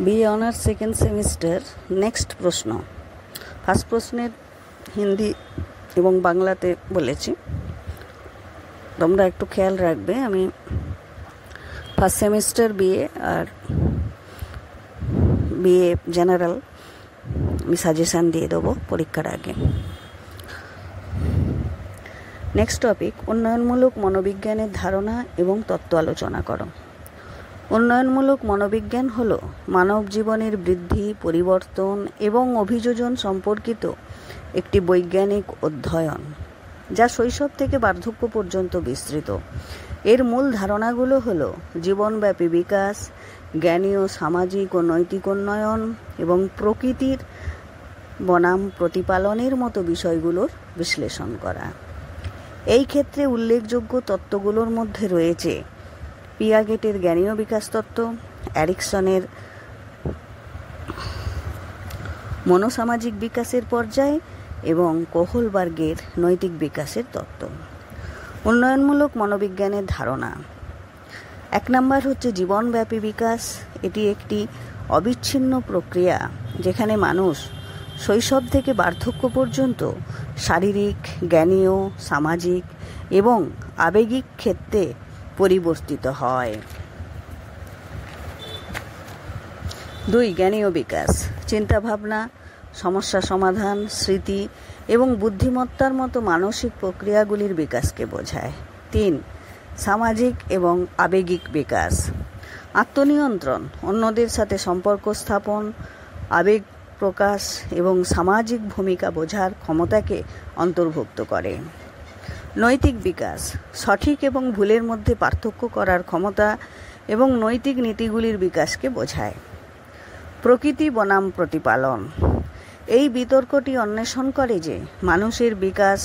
BA honours second semester next প্রশ্ন। First প্রশ্নের হিন্দি এবং বাংলাতে বলেছি, তোমরা একটু খেয়াল রাখবে। আমি ফার্স্ট সেমিস্টার বিএ আর বিএ জেনারেল আমি সাজেশান দিয়ে দেবো পরীক্ষার আগে। নেক্সট টপিক, উন্নয়নমূলক মনোবিজ্ঞানের ধারণা এবং তত্ত্ব আলোচনা করো। উন্নয়নমূলক মনোবিজ্ঞান হল মানব জীবনের বৃদ্ধি, পরিবর্তন এবং অভিযোজন সম্পর্কিত একটি বৈজ্ঞানিক অধ্যয়ন যা শৈশব থেকে বার্ধক্য পর্যন্ত বিস্তৃত। এর মূল ধারণাগুলো হল জীবনব্যাপী বিকাশ, জ্ঞানীয়, সামাজিক ও নৈতিক উন্নয়ন এবং প্রকৃতির বনাম প্রতিপালনের মতো বিষয়গুলোর বিশ্লেষণ করা। এই ক্ষেত্রে উল্লেখযোগ্য তত্ত্বগুলোর মধ্যে রয়েছে পিয়াগেটের জ্ঞানীয় বিকাশ তত্ত্ব, এরিকসনের মনোসামাজিক বিকাশের পর্যায় এবং কোহলবার্গের নৈতিক বিকাশের তত্ত্ব। উন্নয়নমূলক মনোবিজ্ঞানের ধারণা। 1 নম্বর হচ্ছে জীবনব্যাপী বিকাশ। এটি একটি অবিচ্ছিন্ন প্রক্রিয়া যেখানে মানুষ শৈশব থেকে বার্ধক্য পর্যন্ত শারীরিক, জ্ঞানীয়, সামাজিক এবং আবেগিক ক্ষেত্রে পরিবর্তিত হয়। 2. জ্ঞানীয় বিকাশ। চিন্তাভাবনা, সমস্যা সমাধান, স্মৃতি এবং বুদ্ধিমত্তার মতো মানসিক প্রক্রিয়াগুলির বিকাশকে বোঝায়। 3. সামাজিক এবং আবেগিক বিকাশ। আত্মনিয়ন্ত্রণ, অন্যদের সাথে সম্পর্ক স্থাপন, আবেগ প্রকাশ এবং সামাজিক ভূমিকা বোঝার ক্ষমতাকে অন্তর্ভুক্ত করে। নৈতিক বিকাশ, সঠিক এবং ভুলের মধ্যে পার্থক্য করার ক্ষমতা এবং নৈতিক নীতিগুলির বিকাশকে বোঝায়। প্রকৃতি বনাম প্রতিপালন। এই বিতর্কটি অন্বেষণ করে যে মানুষের বিকাশ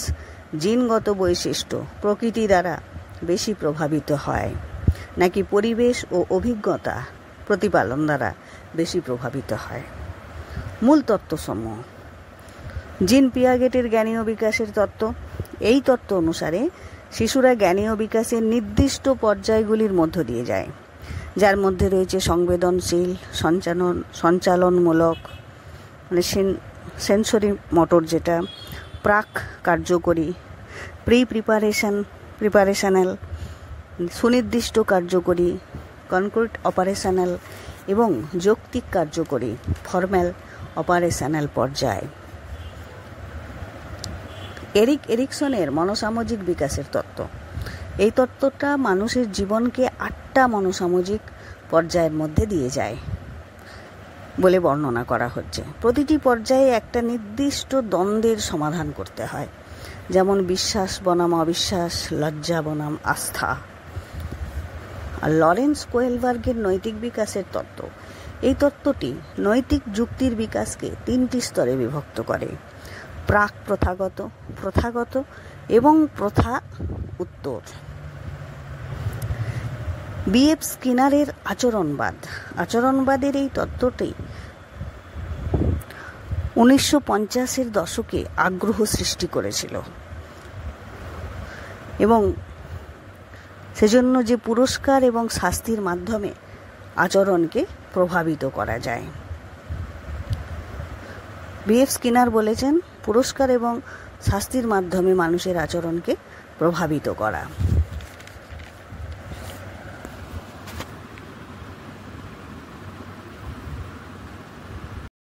জিনগত বৈশিষ্ট্য প্রকৃতি দ্বারা বেশি প্রভাবিত হয় নাকি পরিবেশ ও অভিজ্ঞতা প্রতিপালন দ্বারা বেশি প্রভাবিত হয়। মূল তত্ত্বসমূহ। জিন পিয়াগেটের জ্ঞানীয় বিকাশের তত্ত্ব। এই তত্ত্ব অনুসারে শিশুরা জ্ঞানীয় বিকাশের নির্দিষ্ট পর্যায়গুলির মধ্য দিয়ে যায়, যার মধ্যে রয়েছে সংবেদনশীল, সঞ্চালনমূলক মানে সেন্সরি মোটর, যেটা প্রাক কার্যকরী, প্রিপারেশনাল, সুনির্দিষ্ট কার্যকরী, কনক্রিট অপারেশনাল এবং যৌক্তিক কার্যকরী, ফর্মাল অপারেশনাল পর্যায়। এরিকসনের মনোসামাজিক বিকাশের তত্ত্ব। এই তত্ত্বটা মানুষের জীবনকে 8টা মনোসামাজিক পর্যায়ের মধ্যে দিয়ে যায় বলে বর্ণনা করা হচ্ছে। প্রতিটি পর্যায়ে একটা নির্দিষ্ট দ্বন্দ্বের সমাধান করতে হয়, যেমন বিশ্বাস বনাম অবিশ্বাস, লজ্জা বনাম আস্থা। আর লরেন্স কোহেলবার্গের নৈতিক বিকাশের তত্ত্ব। এই তত্ত্বটি নৈতিক যুক্তির বিকাশকে 3টি স্তরে বিভক্ত করে: প্রাক প্রথাগত, প্রথাগত এবং প্রথা উত্তর। বিএফ স্কিনারের আচরণবাদ। আচরণবাদের এই তত্ত্বটি 1950-এর দশকে আগ্রহ সৃষ্টি করেছিল এবং সেজন্য যে পুরস্কার এবং শাস্তির মাধ্যমে আচরণকে প্রভাবিত করা যায়। বিএফ স্কিনার বলেছেন পুরস্কার এবং শাস্তির মাধ্যমে মানুষের আচরণকে প্রভাবিত করা।